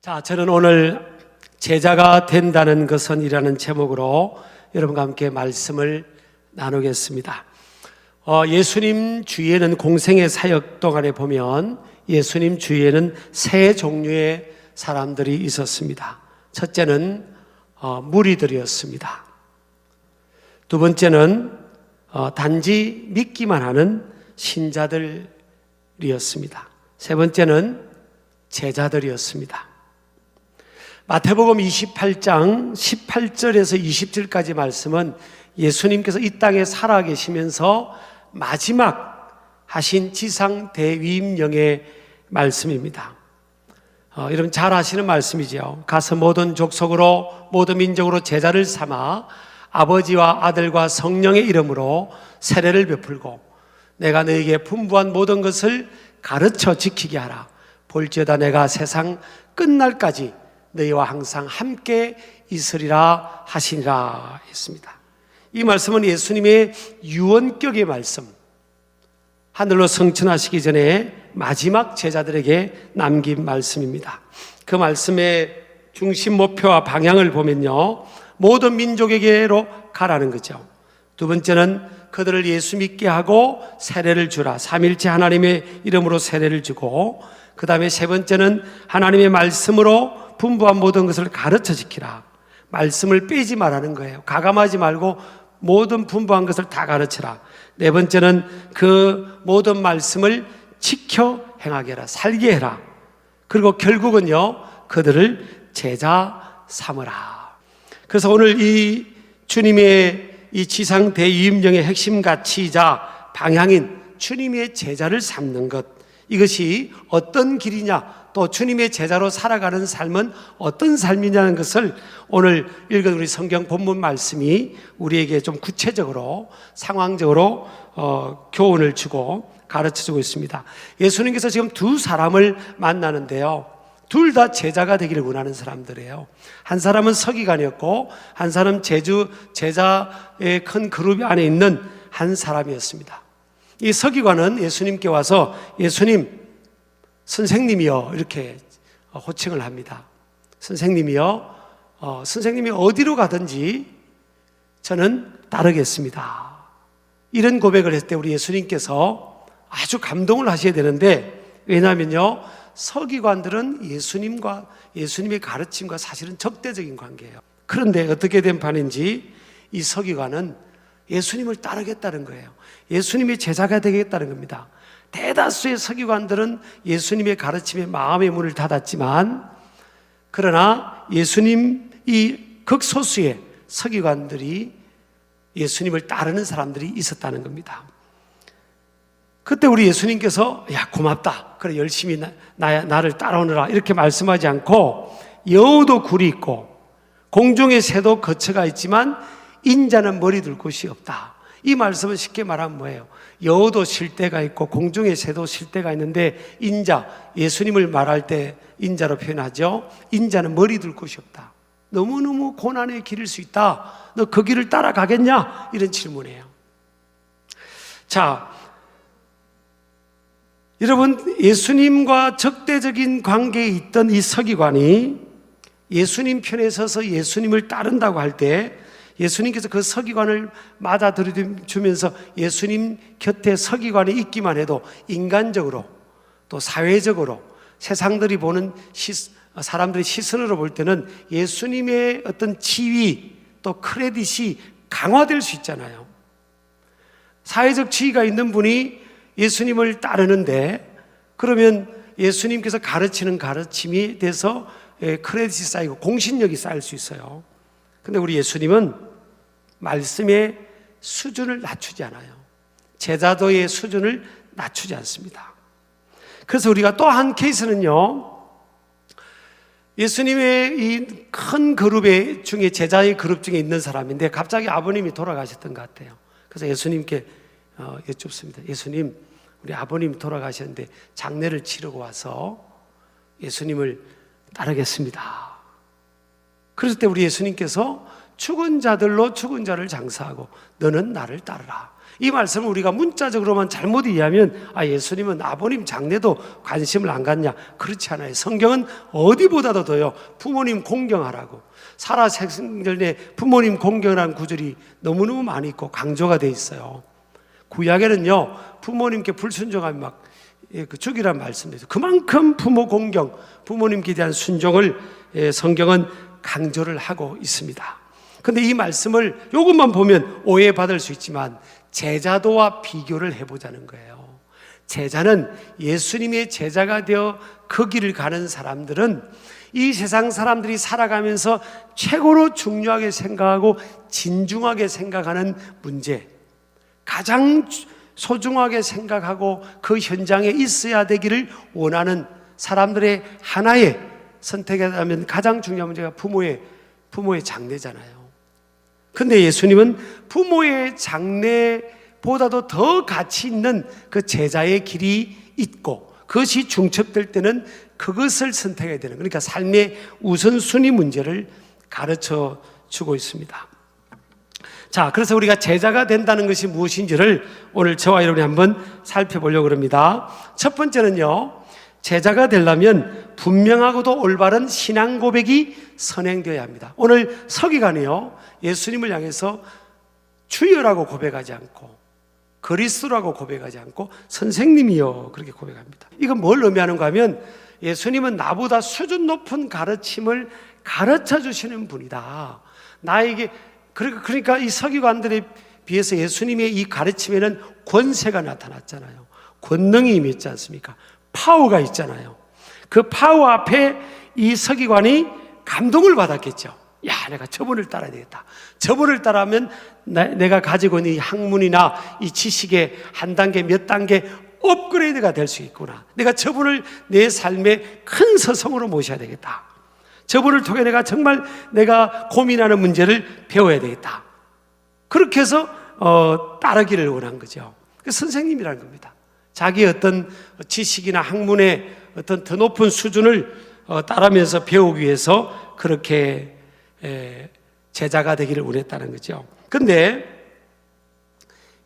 자, 저는 오늘 제자가 된다는 것은 이라는 제목으로 여러분과 함께 말씀을 나누겠습니다. 예수님 주위에는 공생의 사역 동안에 보면 예수님 주위에는 세 종류의 사람들이 있었습니다. 첫째는 무리들이었습니다. 두 번째는 단지 믿기만 하는 신자들이었습니다. 세 번째는 제자들이었습니다. 마태복음 28장 18절에서 20절까지 말씀은 예수님께서 이 땅에 살아계시면서 마지막 하신 지상 대위임령의 말씀입니다. 여러분 잘 아시는 말씀이죠. 가서 모든 족속으로 모든 민족으로 제자를 삼아 아버지와 아들과 성령의 이름으로 세례를 베풀고 내가 너에게 분부한 모든 것을 가르쳐 지키게 하라. 볼지어다 내가 세상 끝날까지 너희와 항상 함께 있으리라 하시니라 했습니다. 이 말씀은 예수님의 유언격의 말씀, 하늘로 승천하시기 전에 마지막 제자들에게 남긴 말씀입니다. 그 말씀의 중심 목표와 방향을 보면요, 모든 민족에게로 가라는 거죠. 두 번째는 그들을 예수 믿게 하고 세례를 주라. 삼일체 하나님의 이름으로 세례를 주고, 그 다음에 세 번째는 하나님의 말씀으로 분부한 모든 것을 가르쳐 지키라. 말씀을 빼지 말라는 거예요. 가감하지 말고 모든 분부한 것을 다 가르치라. 네 번째는 그 모든 말씀을 지켜 행하게 해라. 살게 해라. 그리고 결국은요, 그들을 제자 삼으라. 그래서 오늘 이 주님의 이 지상 대위임령의 핵심 가치이자 방향인 주님의 제자를 삼는 것, 이것이 어떤 길이냐, 또 주님의 제자로 살아가는 삶은 어떤 삶이냐는 것을 오늘 읽은 우리 성경 본문 말씀이 우리에게 좀 구체적으로 상황적으로 교훈을 주고 가르쳐주고 있습니다. 예수님께서 지금 두 사람을 만나는데요, 둘 다 제자가 되기를 원하는 사람들이에요. 한 사람은 서기관이었고 한 사람은 제자의 큰 그룹 안에 있는 한 사람이었습니다. 이 서기관은 예수님께 와서 예수님, 선생님이요, 이렇게 호칭을 합니다. 선생님이요, 선생님이 어디로 가든지 저는 따르겠습니다. 이런 고백을 했을 때 우리 예수님께서 아주 감동을 하셔야 되는데, 왜냐하면요, 서기관들은 예수님과 예수님의 가르침과 사실은 적대적인 관계예요. 그런데 어떻게 된 판인지 이 서기관은 예수님을 따르겠다는 거예요. 예수님의 제자가 되겠다는 겁니다. 대다수의 서기관들은 예수님의 가르침에 마음의 문을 닫았지만, 그러나 예수님 이 극소수의 서기관들이 예수님을 따르는 사람들이 있었다는 겁니다. 그때 우리 예수님께서 야, 고맙다, 그래 열심히 나를 따라오느라 이렇게 말씀하지 않고, 여우도 굴이 있고 공중의 새도 거처가 있지만 인자는 머리 둘 곳이 없다. 이 말씀은 쉽게 말하면 뭐예요? 여우도 쉴 때가 있고 공중의 새도 쉴 때가 있는데, 인자, 예수님을 말할 때 인자로 표현하죠. 인자는 머리 둘 곳이 없다. 너무너무 고난의 길일 수 있다. 너 그 길을 따라가겠냐? 이런 질문이에요. 자, 여러분, 예수님과 적대적인 관계에 있던 이 서기관이 예수님 편에 서서 예수님을 따른다고 할 때, 예수님께서 그 서기관을 맞아들여주면서 예수님 곁에 서기관이 있기만 해도 인간적으로 또 사회적으로 세상들이 보는 사람들의 시선으로 볼 때는 예수님의 어떤 지위 또 크레딧이 강화될 수 있잖아요. 사회적 지위가 있는 분이 예수님을 따르는데, 그러면 예수님께서 가르치는 가르침에 대해서 크레딧이 쌓이고 공신력이 쌓일 수 있어요. 근데 우리 예수님은 말씀의 수준을 낮추지 않아요. 제자도의 수준을 낮추지 않습니다. 그래서 우리가 또 한 케이스는요, 예수님의 이 큰 그룹 중에, 제자의 그룹 중에 있는 사람인데 갑자기 아버님이 돌아가셨던 것 같아요. 그래서 예수님께 여쭙습니다. 예수님, 우리 아버님 돌아가셨는데 장례를 치르고 와서 예수님을 따르겠습니다. 그랬을 때 우리 예수님께서 죽은 자들로 죽은 자를 장사하고 너는 나를 따르라. 이 말씀을 우리가 문자적으로만 잘못 이해하면 예수님은 아버님 장례도 관심을 안 갖냐? 그렇지 않아요. 성경은 어디보다도 더요 부모님 공경하라고. 살아 생전에 부모님 공경이라는 구절이 너무너무 많이 있고 강조가 돼 있어요. 구약에는요 부모님께 불순종하면 막 죽이라는 말씀이 있어요. 그만큼 부모 공경, 부모님께 대한 순종을 성경은 강조를 하고 있습니다. 그런데 이 말씀을 이것만 보면 오해받을 수 있지만 제자도와 비교를 해보자는 거예요. 제자는 예수님의 제자가 되어 그 길을 가는 사람들은 이 세상 사람들이 살아가면서 최고로 중요하게 생각하고 진중하게 생각하는 문제, 가장 소중하게 생각하고 그 현장에 있어야 되기를 원하는 사람들의 하나의 선택이라면 가장 중요한 문제가 부모의 장례잖아요. 근데 예수님은 부모의 장례보다도 더 가치 있는 그 제자의 길이 있고 그것이 중첩될 때는 그것을 선택해야 되는, 그러니까 삶의 우선순위 문제를 가르쳐 주고 있습니다. 자, 그래서 우리가 제자가 된다는 것이 무엇인지를 오늘 저와 여러분이 한번 살펴보려고 합니다. 첫 번째는요, 제자가 되려면 분명하고도 올바른 신앙 고백이 선행되어야 합니다. 오늘 서기관이요 예수님을 향해서 주여라고 고백하지 않고 그리스도라고 고백하지 않고 선생님이요 그렇게 고백합니다. 이건 뭘 의미하는가 하면 예수님은 나보다 수준 높은 가르침을 가르쳐 주시는 분이다. 나에게, 그러니까 이 서기관들에 비해서 예수님의 이 가르침에는 권세가 나타났잖아요. 권능이 임했지 않습니까? 파워가 있잖아요. 그 파워 앞에 이 서기관이 감동을 받았겠죠. 야, 내가 저분을 따라야 되겠다. 저분을 따라하면 내가 가지고 있는 이 학문이나 이 지식의 한 단계 몇 단계 업그레이드가 될 수 있구나. 내가 저분을 내 삶의 큰 서성으로 모셔야 되겠다. 저분을 통해 내가 고민하는 문제를 배워야 되겠다. 그렇게 해서 따르기를 원한 거죠. 그 선생님이라는 겁니다. 자기의 어떤 지식이나 학문의 어떤 더 높은 수준을 따르면서 배우기 위해서 그렇게 제자가 되기를 원했다는 거죠. 그런데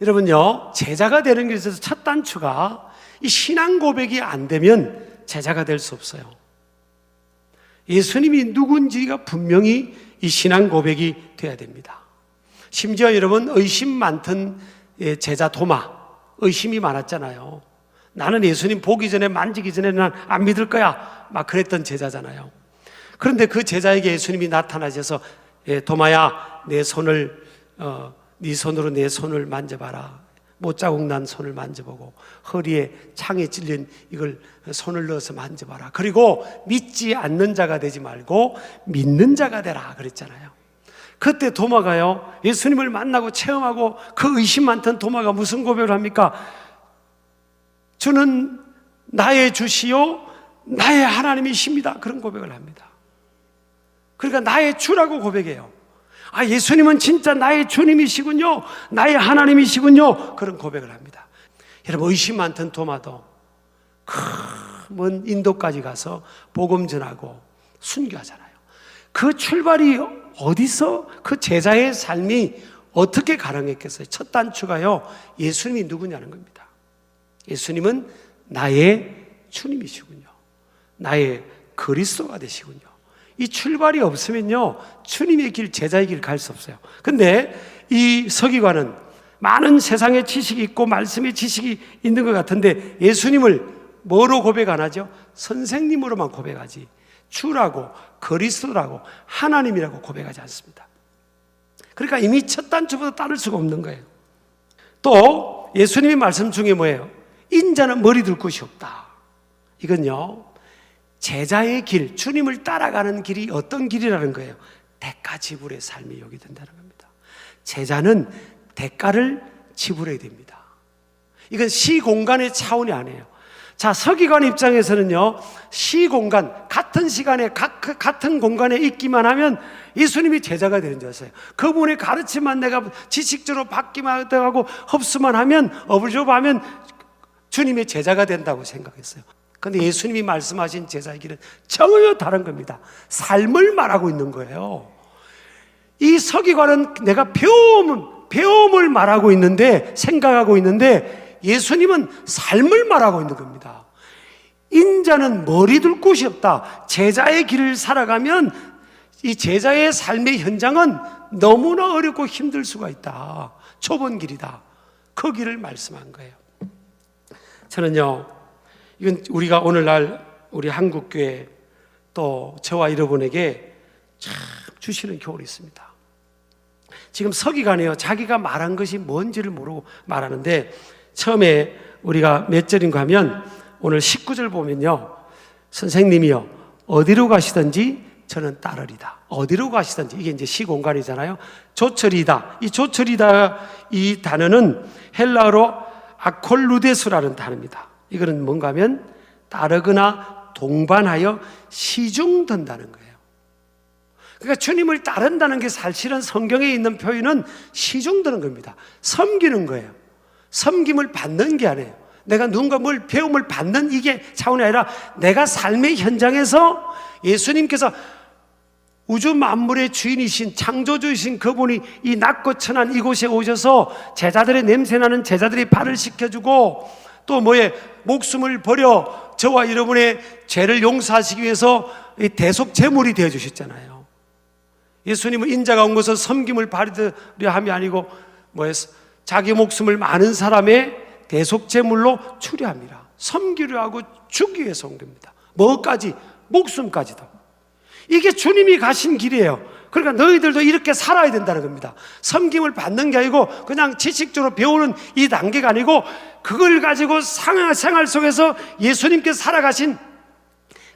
여러분요, 제자가 되는 길에 있어서 첫 단추가 이 신앙 고백이 안 되면 제자가 될 수 없어요. 예수님이 누군지가 분명히 이 신앙 고백이 돼야 됩니다. 심지어 여러분, 의심 많던 제자 도마, 의심이 많았잖아요. 나는 예수님 보기 전에 만지기 전에 난 안 믿을 거야 막 그랬던 제자잖아요. 그런데 그 제자에게 예수님이 나타나셔서 도마야, 내 손을 네 손으로 내 손을 만져봐라. 못자국 난 손을 만져보고 허리에 창에 찔린 이걸 손을 넣어서 만져봐라. 그리고 믿지 않는 자가 되지 말고 믿는 자가 되라 그랬잖아요. 그때 도마가요, 예수님을 만나고 체험하고 그 의심 많던 도마가 무슨 고백을 합니까? 주는 나의 주시요 나의 하나님이십니다. 그런 고백을 합니다. 그러니까 나의 주라고 고백해요. 예수님은 진짜 나의 주님이시군요, 나의 하나님이시군요, 그런 고백을 합니다. 여러분, 의심 많던 도마도 먼 인도까지 가서 복음 전하고 순교하잖아요. 그 출발이 어디서, 그 제자의 삶이 어떻게 가능했겠어요? 첫 단추가요, 예수님이 누구냐는 겁니다. 예수님은 나의 주님이시군요, 나의 그리스도가 되시군요. 이 출발이 없으면요, 주님의 길, 제자의 길 갈 수 없어요. 근데 이 서기관은 많은 세상의 지식이 있고 말씀의 지식이 있는 것 같은데 예수님을 뭐로 고백 안 하죠? 선생님으로만 고백하지 주라고, 그리스도라고, 하나님이라고 고백하지 않습니다. 그러니까 이미 첫 단추부터 따를 수가 없는 거예요. 또 예수님의 말씀 중에 뭐예요? 인자는 머리 둘 곳이 없다. 이건요, 제자의 길, 주님을 따라가는 길이 어떤 길이라는 거예요? 대가 지불의 삶이 여기 된다는 겁니다. 제자는 대가를 지불해야 됩니다. 이건 시공간의 차원이 아니에요. 자, 서기관 입장에서는요, 시공간, 같은 시간에 같은 공간에 있기만 하면 예수님이 제자가 되는 줄 알았어요. 그분의 가르침만 내가 지식적으로 받기만 하고 흡수만 하면, 어불조하면 주님의 제자가 된다고 생각했어요. 그런데 예수님이 말씀하신 제자의 길은 전혀 다른 겁니다. 삶을 말하고 있는 거예요. 이 서기관은 내가 배움을 말하고 있는데, 생각하고 있는데, 예수님은 삶을 말하고 있는 겁니다. 인자는 머리 둘 곳이 없다. 제자의 길을 살아가면 이 제자의 삶의 현장은 너무나 어렵고 힘들 수가 있다. 좁은 길이다. 그 길을 말씀한 거예요. 저는요, 이건 우리가 오늘날 우리 한국교회 또 저와 여러분에게 참 주시는 교훈이 있습니다. 지금 서기관이요, 자기가 말한 것이 뭔지를 모르고 말하는데, 처음에 우리가 몇 절인가 하면 오늘 19절 보면요, 선생님이요 어디로 가시든지 저는 따르리다. 어디로 가시든지, 이게 이제 시공간이잖아요. 조철이다. 이 조철이다, 이 단어는 헬라어로 아콜루데스라는 단어입니다. 이거는 뭔가 하면 따르거나 동반하여 시중든다는 거예요. 그러니까 주님을 따른다는 게 사실은 성경에 있는 표현은 시중드는 겁니다. 섬기는 거예요. 섬김을 받는 게 아니에요. 내가 누군가 뭘 배움을 받는 이게 차원이 아니라 내가 삶의 현장에서 예수님께서 우주 만물의 주인이신 창조주이신 그분이 이 낮고 천한 이곳에 오셔서 제자들의 냄새나는 제자들의 발을 씻겨주고 또 목숨을 버려 저와 여러분의 죄를 용서하시기 위해서 대속 제물이 되어주셨잖아요. 예수님은 인자가 온 것은 섬김을 받으려 함이 아니고 자기 목숨을 많은 사람의 대속 제물로 추려합니다. 섬기려 하고 죽기 위해서 온 겁니다. 뭐까지? 목숨까지도. 이게 주님이 가신 길이에요. 그러니까 너희들도 이렇게 살아야 된다는 겁니다. 섬김을 받는 게 아니고 그냥 지식적으로 배우는 이 단계가 아니고 그걸 가지고 생활 속에서 예수님께서 살아가신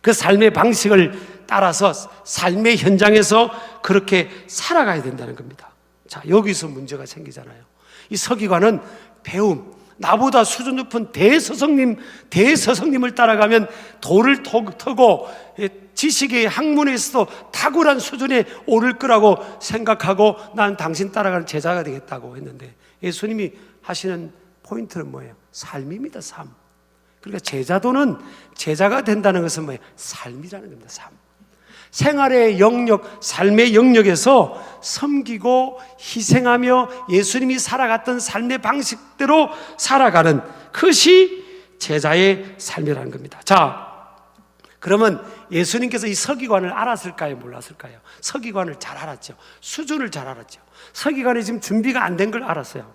그 삶의 방식을 따라서 삶의 현장에서 그렇게 살아가야 된다는 겁니다. 자, 여기서 문제가 생기잖아요. 이 서기관은 배움, 나보다 수준 높은 대서성님을 따라가면 돌을 터고 지식의 학문에서도 탁월한 수준에 오를 거라고 생각하고 난 당신 따라가는 제자가 되겠다고 했는데, 예수님이 하시는 포인트는 뭐예요? 삶입니다. 삶. 그러니까 제자도는, 제자가 된다는 것은 뭐예요? 삶이라는 겁니다. 삶. 생활의 영역, 삶의 영역에서 섬기고 희생하며 예수님이 살아갔던 삶의 방식대로 살아가는 그것이 제자의 삶이라는 겁니다. 자, 그러면 예수님께서 이 서기관을 알았을까요? 몰랐을까요? 서기관을 잘 알았죠. 수준을 잘 알았죠. 서기관이 지금 준비가 안 된 걸 알았어요.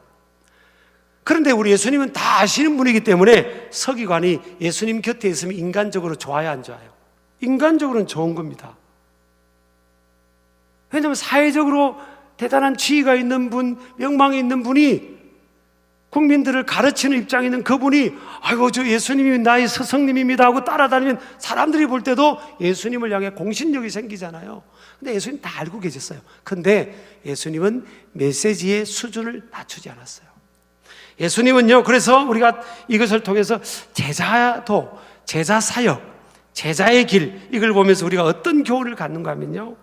그런데 우리 예수님은 다 아시는 분이기 때문에 서기관이 예수님 곁에 있으면 인간적으로 좋아요, 안 좋아요? 인간적으로는 좋은 겁니다. 왜냐하면 사회적으로 대단한 지위가 있는 분, 명망이 있는 분이 국민들을 가르치는 입장에 있는 그분이 아이고 저 예수님이 나의 스승님입니다 하고 따라다니면 사람들이 볼 때도 예수님을 향해 공신력이 생기잖아요. 근데 예수님 다 알고 계셨어요. 근데 예수님은 메시지의 수준을 낮추지 않았어요. 예수님은요, 그래서 우리가 이것을 통해서 제자도, 제자 사역, 제자의 길, 이걸 보면서 우리가 어떤 교훈을 갖는가 하면요,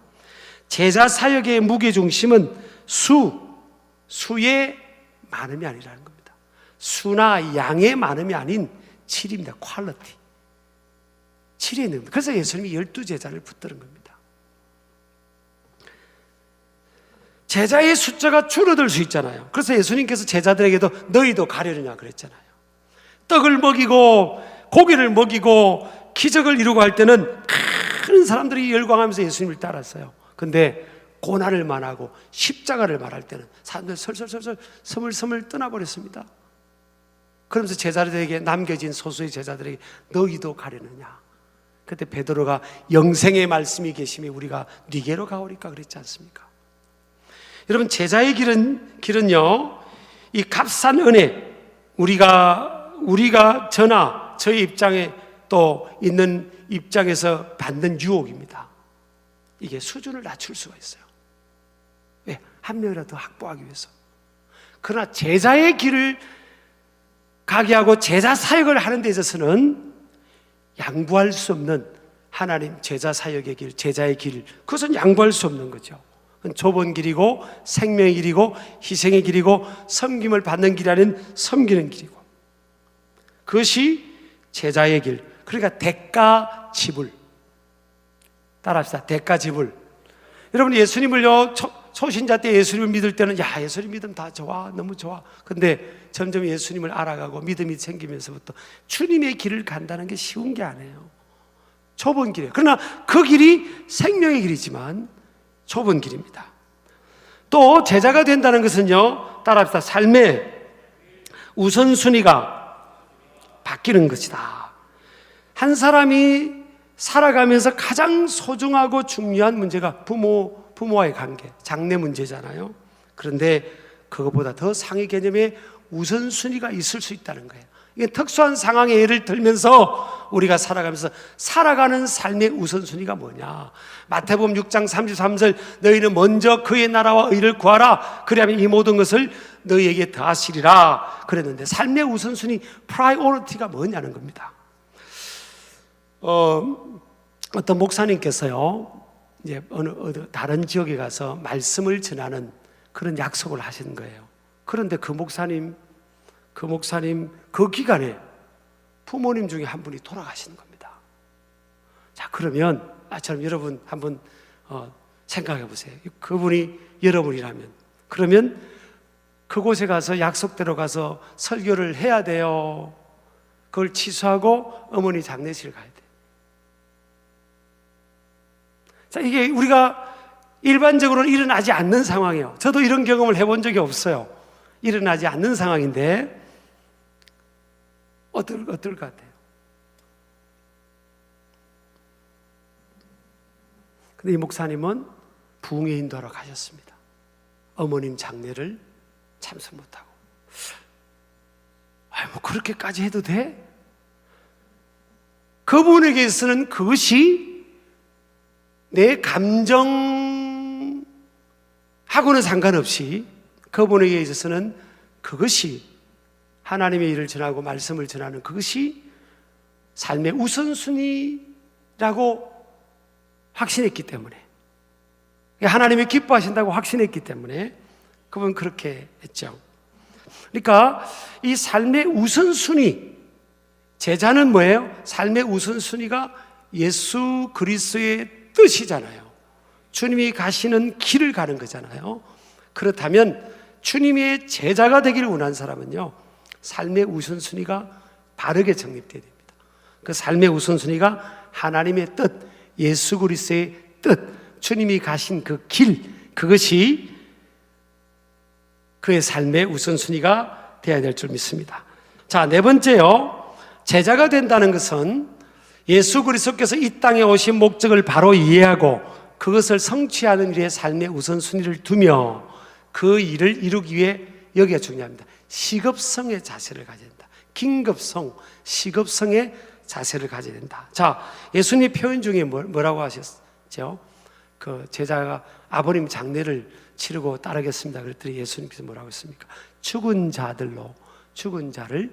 제자 사역의 무게중심은 수의 많음이 아니라는 겁니다. 수나 양의 많음이 아닌 질입니다. 퀄리티. 질에 있는 겁니다. 그래서 예수님이 12제자를 붙드는 겁니다. 제자의 숫자가 줄어들 수 있잖아요. 그래서 예수님께서 제자들에게도 너희도 가려느냐 그랬잖아요. 떡을 먹이고 고기를 먹이고 기적을 이루고 할 때는 큰 사람들이 열광하면서 예수님을 따랐어요. 근데 고난을 말하고 십자가를 말할 때는 사람들 설설설설 스물스물 떠나버렸습니다. 그러면서 제자들에게, 남겨진 소수의 제자들에게 너희도 가려느냐. 그때 베드로가 영생의 말씀이 계심에 우리가 네게로 가오리까 그랬지 않습니까? 여러분, 제자의 길은요, 이 값싼 은혜, 우리가 저의 입장에 또 있는 입장에서 받는 유혹입니다. 이게 수준을 낮출 수가 있어요. 왜? 한 명이라도 확보하기 위해서. 그러나 제자의 길을 가게 하고 제자 사역을 하는 데 있어서는 양보할 수 없는 하나님 제자 사역의 길, 제자의 길, 그것은 양보할 수 없는 거죠. 좁은 길이고 생명의 길이고 희생의 길이고 섬김을 받는 길이 아닌 섬기는 길이고, 그것이 제자의 길. 그러니까 대가 지불. 따라합시다. 대가 지불. 여러분, 예수님을요 초신자 때 예수님을 믿을 때는 야, 예수님 믿음 다 좋아, 너무 좋아. 근데 점점 예수님을 알아가고 믿음이 생기면서부터 주님의 길을 간다는 게 쉬운 게 아니에요. 좁은 길이에요. 그러나 그 길이 생명의 길이지만 좁은 길입니다. 또 제자가 된다는 것은요, 따라합시다. 삶의 우선순위가 바뀌는 것이다. 한 사람이 살아가면서 가장 소중하고 중요한 문제가 부모와의 관계, 장래 문제잖아요. 그런데 그것보다 더 상위 개념의 우선순위가 있을 수 있다는 거예요. 이게 특수한 상황의 예를 들면서 우리가 살아가면서 살아가는 삶의 우선순위가 뭐냐. 마태복음 6장 33절 너희는 먼저 그의 나라와 의를 구하라. 그리하면 이 모든 것을 너희에게 더하시리라 그랬는데 삶의 우선순위, 프라이오리티가 뭐냐는 겁니다. 어떤 목사님께서요, 이제 어느 다른 지역에 가서 말씀을 전하는 그런 약속을 하신 거예요. 그런데 그 목사님 그 기간에 부모님 중에 한 분이 돌아가시는 겁니다. 자, 그러면 아처럼 여러분 한번 생각해 보세요. 그분이 여러분이라면, 그러면 그곳에 가서 약속대로 가서 설교를 해야 돼요? 그걸 취소하고 어머니 장례식을 가야 돼요? 자, 이게 우리가 일반적으로는 일어나지 않는 상황이에요. 저도 이런 경험을 해본 적이 없어요. 일어나지 않는 상황인데 어떨 것 같아요? 근데 이 목사님은 부흥회 인도하러 가셨습니다. 어머님 장례를 참석 못하고. 뭐 그렇게까지 해도 돼? 그분에게서는 그것이 내 감정하고는 상관없이 그분에게 있어서는 그것이 하나님의 일을 전하고 말씀을 전하는 그것이 삶의 우선순위라고 확신했기 때문에, 하나님이 기뻐하신다고 확신했기 때문에 그분 그렇게 했죠. 그러니까 이 삶의 우선순위, 제자는 뭐예요? 삶의 우선순위가 예수 그리스도의 뜻이잖아요. 주님이 가시는 길을 가는 거잖아요. 그렇다면 주님의 제자가 되기를 원하는 사람은요, 삶의 우선순위가 바르게 정립되어야 됩니다. 그 삶의 우선순위가 하나님의 뜻, 예수 그리스도의 뜻, 주님이 가신 그 길, 그것이 그의 삶의 우선순위가 되어야 될 줄 믿습니다. 자, 네 번째요. 제자가 된다는 것은 예수 그리스도께서 이 땅에 오신 목적을 바로 이해하고 그것을 성취하는 일에 삶의 우선순위를 두며 그 일을 이루기 위해, 여기가 중요합니다. 시급성의 자세를 가져야 된다. 긴급성, 시급성의 자세를 가져야 된다. 자, 예수님 표현 중에 뭐라고 하셨죠? 그 제자가 아버님 장례를 치르고 따르겠습니다. 그랬더니 예수님께서 뭐라고 했습니까? 죽은 자들로 죽은 자를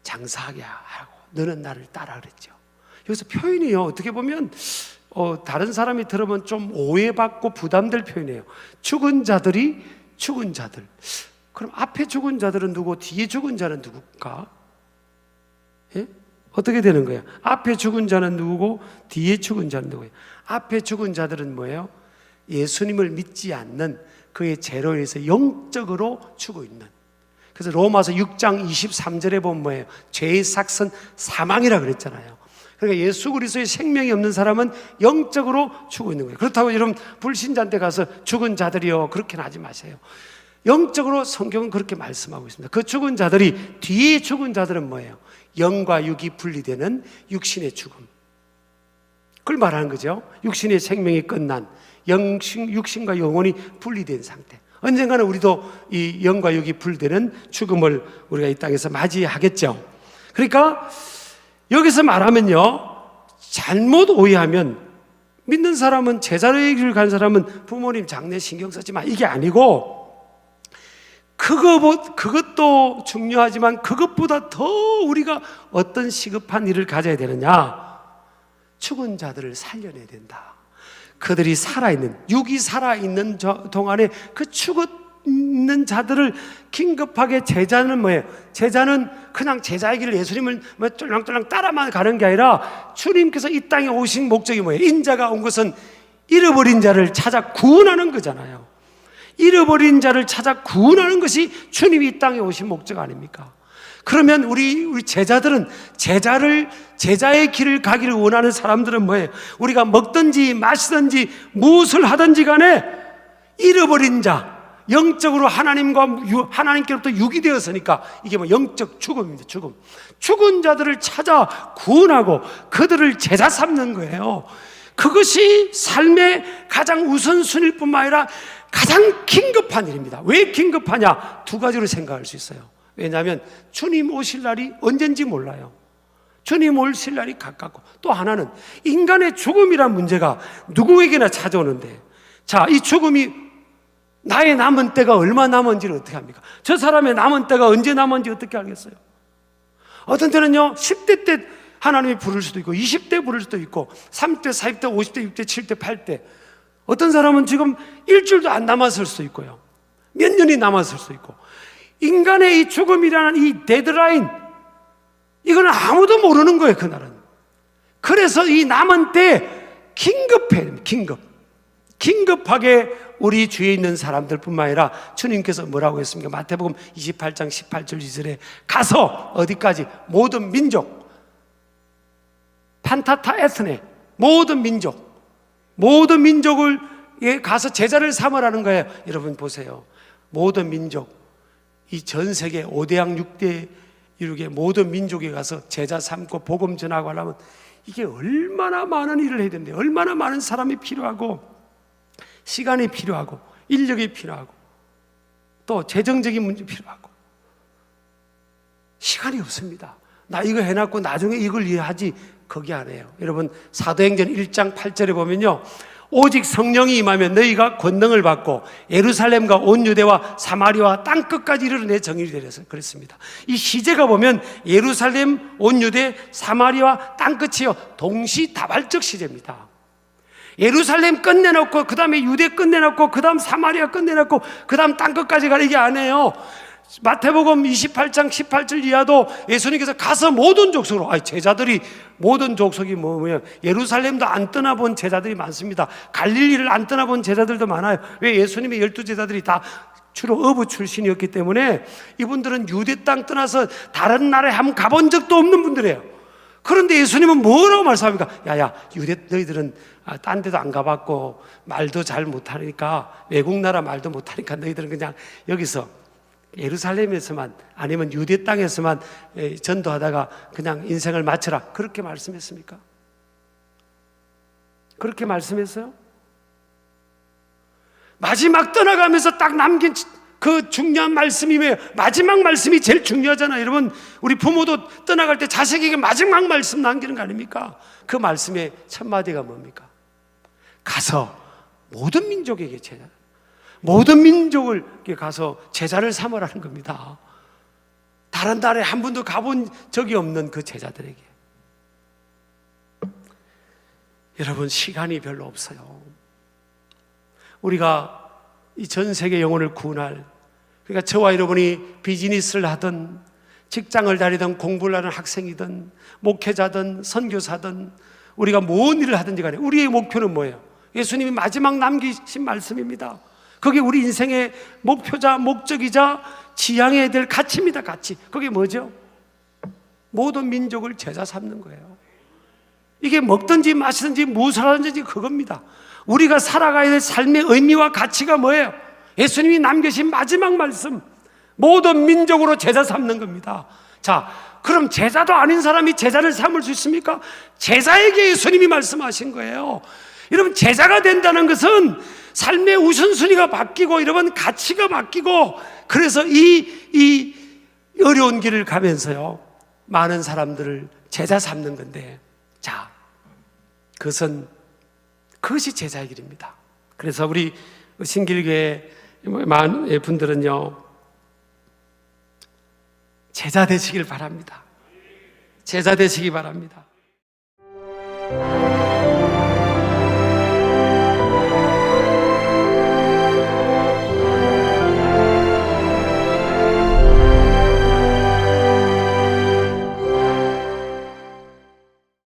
장사하게 하고 너는 나를 따라 그랬죠. 여기서 표현이요, 어떻게 보면 다른 사람이 들으면 좀 오해받고 부담될 표현이에요. 죽은 자들이 죽은 자들. 그럼 앞에 죽은 자들은 누구, 뒤에 죽은 자는 누굴까? 예? 어떻게 되는 거예요? 앞에 죽은 자는 누구고 뒤에 죽은 자는 누구예요? 앞에 죽은 자들은 뭐예요? 예수님을 믿지 않는 그의 죄로 인해서 영적으로 죽어 있는. 그래서 로마서 6장 23절에 보면 뭐예요? 죄의 삭은 사망이라 그랬잖아요. 그러니까 예수 그리스도의 생명이 없는 사람은 영적으로 죽어 있는 거예요. 그렇다고 여러분 불신자한테 가서 죽은 자들이요, 그렇게는 하지 마세요. 영적으로 성경은 그렇게 말씀하고 있습니다. 그 죽은 자들이, 뒤에 죽은 자들은 뭐예요? 영과 육이 분리되는 육신의 죽음. 그걸 말하는 거죠. 육신의 생명이 끝난, 육신과 영혼이 분리된 상태. 언젠가는 우리도 이 영과 육이 분리되는 죽음을 우리가 이 땅에서 맞이하겠죠. 그러니까 여기서 말하면요, 잘못 오해하면, 믿는 사람은, 제자의 길을 간 사람은 부모님 장례 신경 쓰지 마, 이게 아니고, 그것도 중요하지만 그것보다 더 우리가 어떤 시급한 일을 가져야 되느냐? 죽은 자들을 살려내야 된다. 그들이 살아있는, 육이 살아있는 동안에 그 죽었는 자들을 긴급하게, 제자는 뭐예요? 제자는 그냥 제자의 길을 예수님을 쫄랑쫄랑 따라만 가는 게 아니라 주님께서 이 땅에 오신 목적이 뭐예요? 인자가 온 것은 잃어버린 자를 찾아 구원하는 거잖아요. 잃어버린 자를 찾아 구원하는 것이 주님이 이 땅에 오신 목적 아닙니까? 그러면 우리 제자들은 제자의 길을 가기를 원하는 사람들은 뭐예요? 우리가 먹든지 마시든지 무엇을 하든지 간에 잃어버린 자, 영적으로 하나님께로부터 육이 되었으니까 이게 뭐 영적 죽음입니다. 죽은 자들을 찾아 구원하고 그들을 제자 삼는 거예요. 그것이 삶의 가장 우선순위일 뿐만 아니라 가장 긴급한 일입니다. 왜 긴급하냐? 두 가지로 생각할 수 있어요. 왜냐하면 주님 오실 날이 언젠지 몰라요. 주님 오실 날이 가깝고, 또 하나는 인간의 죽음이란 문제가 누구에게나 찾아오는데, 자, 이 죽음이 나의 남은 때가 얼마 남은지를 어떻게 합니까? 저 사람의 남은 때가 언제 남은지 어떻게 알겠어요? 어떤 때는요 10대 때 하나님이 부를 수도 있고 20대 부를 수도 있고 30대, 40대, 50대, 60대, 70대, 80대, 어떤 사람은 지금 일주일도 안 남았을 수도 있고요, 몇 년이 남았을 수도 있고. 인간의 이 죽음이라는 이 데드라인, 이거는 아무도 모르는 거예요, 그날은. 그래서 이 남은 때 긴급하게 우리 주위에 있는 사람들뿐만 아니라 주님께서 뭐라고 했습니까? 마태복음 28장 18절 2절에 가서 어디까지? 모든 민족, 판타타 에스네, 모든 민족을 가서 제자를 삼으라는 거예요. 여러분 보세요, 모든 민족, 이 전 세계 5대양 6대 이루게 모든 민족에 가서 제자 삼고 복음 전하고 하려면 이게 얼마나 많은 일을 해야 되는데, 얼마나 많은 사람이 필요하고 시간이 필요하고 인력이 필요하고 또 재정적인 문제 필요하고. 시간이 없습니다. 나 이거 해놨고 나중에 이걸 이해하지, 거기 안 해요. 여러분 사도행전 1장 8절에 보면요, 오직 성령이 임하면 너희가 권능을 받고 예루살렘과 온 유대와 사마리아와 땅끝까지 이르러 내 정의를 되려서 그랬습니다. 이 시제가 보면 예루살렘, 온 유대, 사마리아와 땅끝이요, 동시다발적 시제입니다. 예루살렘 끝내놓고 그 다음에 유대 끝내놓고 그 다음 사마리아 끝내놓고 그 다음 땅끝까지 가는 게 아니에요. 마태복음 28장 18절 이하도 예수님께서 가서 모든 족속으로, 제자들이 모든 족속이 뭐예요? 예루살렘도 안 떠나본 제자들이 많습니다. 갈릴리를 안 떠나본 제자들도 많아요. 왜? 예수님의 12제자들이 다 주로 어부 출신이었기 때문에 이분들은 유대 땅 떠나서 다른 나라에 한번 가본 적도 없는 분들이에요. 그런데 예수님은 뭐라고 말씀합니까? 야야, 너희들은 딴 데도 안 가봤고 말도 잘 못하니까, 외국 나라 말도 못하니까 너희들은 그냥 여기서 예루살렘에서만, 아니면 유대 땅에서만 전도하다가 그냥 인생을 마쳐라, 그렇게 말씀했습니까? 그렇게 말씀했어요? 마지막 떠나가면서 딱 남긴 그 중요한 말씀이 뭐예요? 마지막 말씀이 제일 중요하잖아요. 여러분, 우리 부모도 떠나갈 때 자식에게 마지막 말씀 남기는 거 아닙니까? 그 말씀의 첫 마디가 뭡니까? 가서 모든 민족에게 제자, 모든 민족을 가서 제자를 삼으라는 겁니다. 다른 나라에 한 번도 가본 적이 없는 그 제자들에게. 여러분, 시간이 별로 없어요. 우리가 이 전 세계 영혼을 구원할, 그러니까 저와 여러분이 비즈니스를 하든 직장을 다니든 공부를 하는 학생이든 목회자든 선교사든 우리가 뭔 일을 하든지 간에 우리의 목표는 뭐예요? 예수님이 마지막 남기신 말씀입니다. 그게 우리 인생의 목표자, 목적이자 지향해야 될 가치입니다. 가치. 그게 뭐죠? 모든 민족을 제자 삼는 거예요. 이게 먹든지 마시든지 무엇을 하든지 그겁니다. 우리가 살아가야 될 삶의 의미와 가치가 뭐예요? 예수님이 남기신 마지막 말씀, 모든 민족으로 제자 삼는 겁니다. 자, 그럼 제자도 아닌 사람이 제자를 삼을 수 있습니까? 제자에게 예수님이 말씀하신 거예요. 여러분, 제자가 된다는 것은 삶의 우선순위가 바뀌고 여러분 가치가 바뀌고, 그래서 이 어려운 길을 가면서요 많은 사람들을 제자 삼는 건데, 자, 그것이 제자의 길입니다. 그래서 우리 신길교회 많은 분들은요 제자 되시길 바랍니다. 제자 되시기 바랍니다.